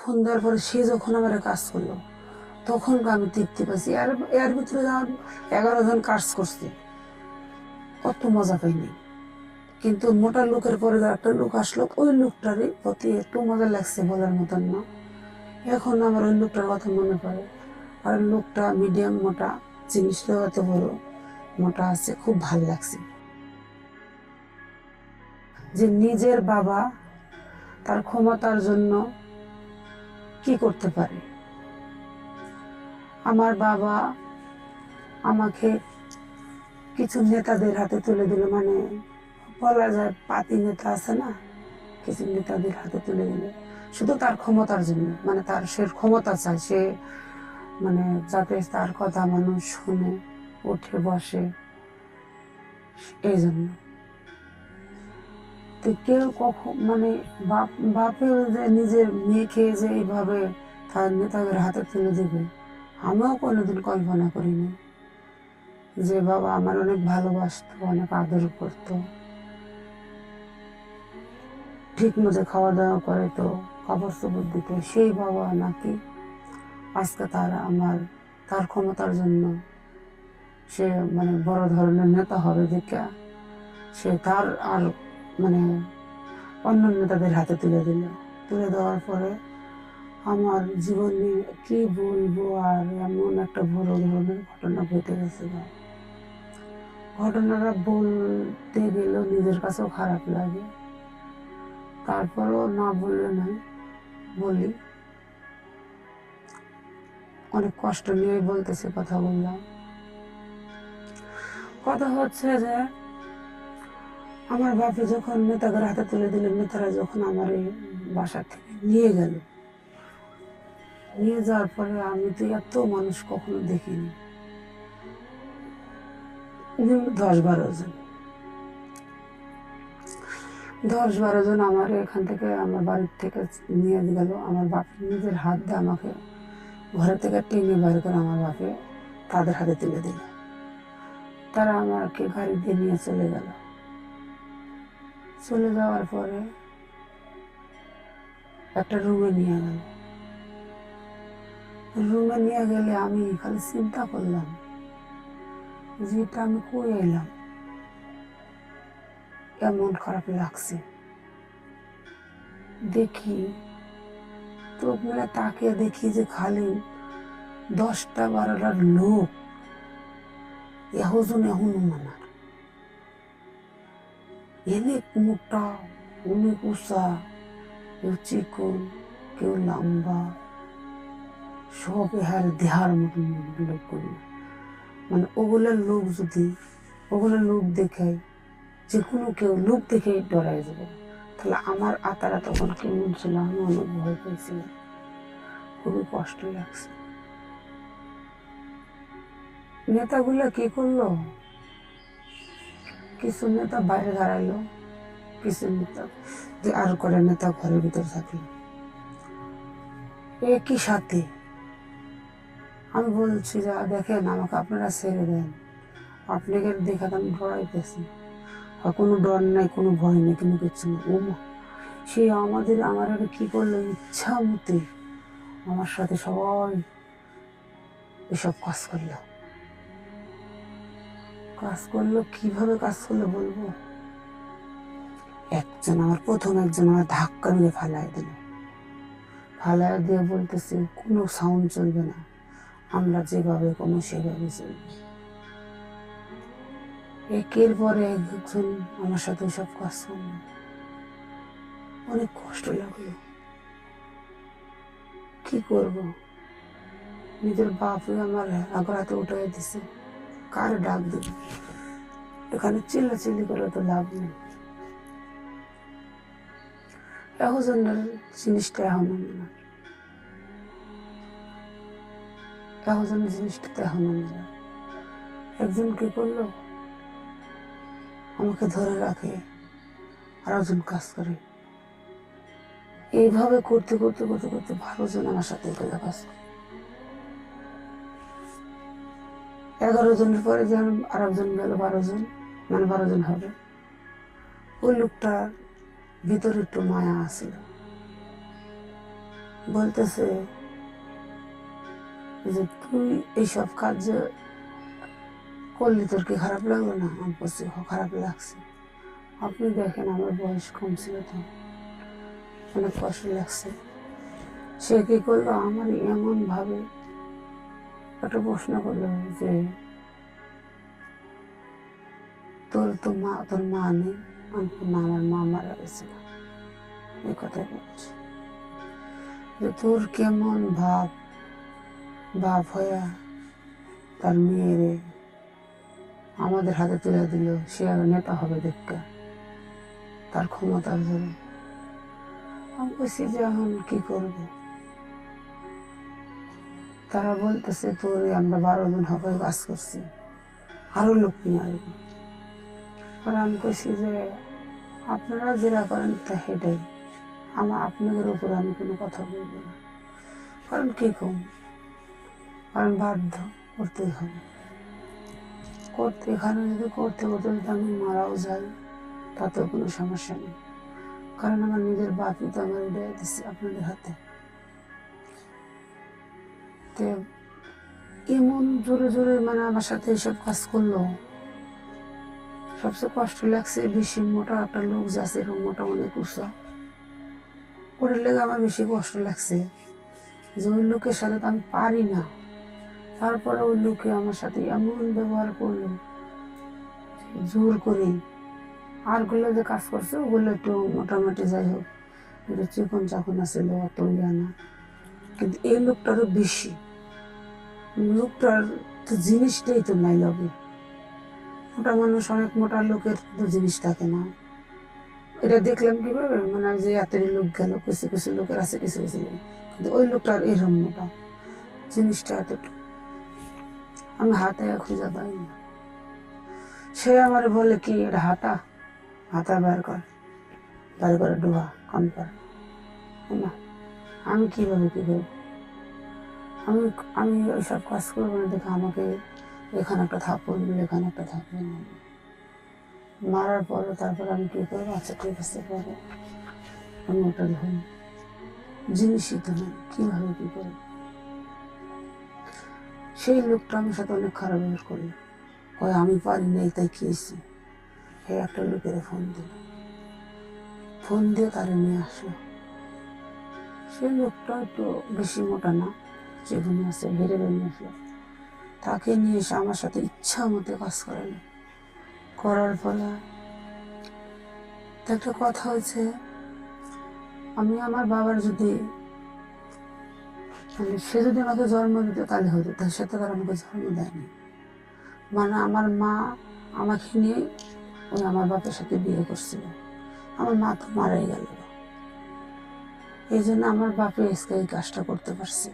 Phone দেওয়ার পরে সে যখন আমার কাজ করলো তখন আমি তৃপ্তি পাইছি। এর ভিতরে যখন 11 জন কাজ করছে, কত মজা পাইনি। কিন্তু মোটা লোকের পরে একটা লোক আসলো, ওই লোকটারই প্রতি একটু মজা লাগছে বলার মতন না। এখন আমার ওই লোকটার কথা মনে পড়ে। আর লোকটা মিডিয়াম মোটা, জিনিসটাও এত বড় মোটা আছে, খুব ভাল লাগছে যে নিজের বাবা তার ক্ষমতার জন্য কি করতে পারে। আমার বাবা আমাকে কিছু নেতাদের হাতে তুলে দিল, মানে বলা যায় পাতি নেতা আছে না, কিছু নেতাদের হাতে তুলে দিল শুধু তার ক্ষমতার জন্য। মানে তার সে ক্ষমতা চায়, সে মানে যাতে তার কথা মানুষ শুনে, উঠে বসে, এই জন্য। তো কেউ কখন মানে বাপেও যে নিজের মেয়েকে যে এইভাবে তার নেতাদের হাতে তুলে দেবে, আমিও কোনোদিন কল্পনা করিনি। যে বাবা আমার অনেক ভালোবাসতো, অনেক আদর করতো, ঠিক মতো খাওয়া দাওয়া করে, তো কাপড় চোপড় দিত, সেই বাবা নাকি আজকে তার ক্ষমতার জন্য সে মানে বড় ধরনের নেতা হবে দেখে সে তার আর মানে অন্য নেতাদের হাতে তুলে দিল। তুলে দেওয়ার পরে আমার জীবনে কি বলবো, আর এমন একটা বড় ধরনের ঘটনা ঘটে গেছে। ঘটনাটা বলতে গেলেও নিজের কাছেও খারাপ লাগে, তারপরেও না বললে নাই, বলি। অনেক কষ্ট নিয়ে বলতেছে, কথা বললাম। কথা হচ্ছে যে আমার বাপে যখন নেতাদের হাতে তুলে দিল, নেতারা যখন আমার এই বাসা থেকে নিয়ে গেল, নিয়ে যাওয়ার পরে আমি তো এত মানুষ কখনো দেখিনি। 10-12 জন, 10-12 জন আমার এখান থেকে, আমার বাড়ির থেকে নিয়ে গেল। আমার বাপ নিজের হাত দিয়ে আমাকে ঘরে থেকে টেনে বের করে আমার বাপে তাদের হাতে তুলে দিল। তারা আমাকে গাড়ি দিয়ে নিয়ে চলে গেল। চলে যাওয়ার পরে একটা রুমে নিয়ে গেল। রুমে নিয়ে গেলে আমি খালি চিন্তা করলাম যে এটা আমি কই এলাম, কেমন খারাপ লাগছে। দেখি তো মানে তাকিয়ে দেখি যে খালি 10টা-12টার লোক, এহজন হনুমানার, অনেক মোটা, অনেক উঁচা, কেউ চিকন, কেউ লম্বা, সব এহার দেহার মতন লোকগুলো। মানে ওগুলোর লোক দেখে যে কোনো কেউ লোক দেখে ডরাই যাবে। তাহলে আমার আতারা তখন কেমন ছিল, আমি অনেক ভয় পেয়েছিলাম, খুবই কষ্ট লাগছে। নেতাগুলো কি করলো, কিছু নেতা বাইরে দাঁড়াইলো, কিছু নেতা যে আর করে নেতা ঘরের ভিতর থাকলো। একই সাথে আমি বলছি, যা দেখেন আমাকে আপনারা ছেড়ে দেন, আপনাকে দেখা আমি ডরাইতেছি। কোনো ডর নাই, কোনো ভয় নেই, কোনো কিছু না। ও সে আমার আগে কি করলো, ইচ্ছা মতে আমার সাথে সবাই এসব কাজ করলো। কিভাবে কাজ করলো বলবো। প্রথম একজন আমার ধাক্কা মেরে ফালাই দিয়ে বলতেছে কোনো সাউন্ড চলবে না, আমরা যেভাবে কোনো সেভাবে চলবে। একের পরে একজন আমার সাথে সব কাজ করলো, অনেক কষ্ট লাগলো। কি করব, নিজের বাপই আমার আগর হাতে উঠাই দিছে, কার ডাক দেব, এখানে চিল্লাচিল্লি করে তো লাভ নেই। একজনের জিনিসটা এখনো মনে, একজনের জিনিসটা তো এখনো মনে। একজন কি করলো, আমাকে ধরে রাখে, আর একজন কাজ করে। এইভাবে করতে 12 জন আমার সাথে কাজ করে। 11 জনের পরে যেন আর একজন গেল, 12 জন, মানে 12 জন হবে। ওই লোকটার ভিতরে একটু মায়া আছিল, বলতেছে যে তুই এইসব কাজ যে করলি তোর কি খারাপ লাগলো না? আমি বলছি খারাপ লাগছে। আপনি দেখেন আমার বয়স কম ছিল তো, অনেক কষ্ট লাগছে। সে কি করলো, আমার এমন ভাবে একটা প্রশ্ন করলো যে তোর মা নেই? না, আমার মা মারা গেছে। এই কথাই বলছে যে তোর কেমন বাপ হইয়া তার মেয়েরে আমাদের হাতে তুলে দিল, সে আর নেতা হবে দেখা তার ক্ষমতার জন্য। আমি বলছি যে এখন কি করব? তারা বলতেছে তোর আমরা 12 দিন হবে কাজ করছি, আরো লোক নিয়ে আসবো। আর আমি কইছি যে আপনারা যেটা করেন তা সেটাই, আপনাদের উপর আমি কোনো কথা বলবো না। কারণ কি কম, কারণ বাধ্য করতেই হবে। এখানে যদি করতে করতে যদি আমি মারাও যাই তাতেও কোনো সমস্যা নেই, কারণ আমার নিজের বাপই তো আমার উঠে দিচ্ছে আপনাদের হাতে। তো এমন জোরে জোরে আমার সাথে এসব কাজ করলো। সবচেয়ে কষ্ট লাগছে বেশি মোটা একটা লোক যাচ্ছে, এরকম মোটা অনেক উঁচা, ওটার লেগে আমার বেশি কষ্ট লাগছে যে ওই লোকের সাথে তো আমি পারি না। তারপরে ওই লোকে আমার সাথে এমন ব্যবহার করলো জোর করে। আর গুলো যে কাজ করছে ওগুলো একটু মোটামুটি যাই হোক একটু চিকন চাকন আছে, অত না। কিন্তু এই লোকটারও বেশি, লোকটার তো জিনিসটাই তো নাই লগে। মোটা মানুষ, অনেক মোটা লোকের তো জিনিস থাকে না। এটা দেখলাম কিভাবে, যে এতই লোক গেল, কিছু কিছু লোকের আছে, কিছু কিছু লোক, কিন্তু ওই লোকটার এরকম মোটা, জিনিসটা এতটুকু আমি হাতে খুঁজে পাই না। সে আমার বলে কি এটা হাতা বের করে ডোবা কাম কর না। আমি কিভাবে কি করবো? আমি ওইসব কাজ করবো না দেখে আমাকে এখানে একটা থাপ্পড় দিল, এখানে একটা থাপ্পড় মারার পরে তারপর আমি কি করবো? আচ্ছা ঠিক আছে, পরে আমি ওটা ধরি, জিনিসই তো না, কিভাবে কি করবো? সেই লোকটা আমার সাথে অনেক খারাপ ব্যবহার করলো। হয় আমি পারি নাই তাই খেয়েছি। সে একটা লোকের ফোন দিয়ে তারে নিয়ে আসলো। সেই লোকটা একটু বেশি মোটা না, যেখানে আছে হেরে বেরিয়ে আসলো। তাকে নিয়ে এসে আমার সাথে ইচ্ছা মতো কাজ করালো। করার ফলে একটা কথা হচ্ছে, আমি আমার বাবার যদি সে যদি আমাকে জন্ম দিত তাহলে হতো, তার সাথে তার আমাকে জন্ম দেয়নি। আমার মা আমাকে নিয়ে ওই আমার বাপের সাথে বিয়ে করছিল। আমার মা তো মারাই গেল, এই জন্য আমার বাপে আজকে এই কাজটা করতে পারছে।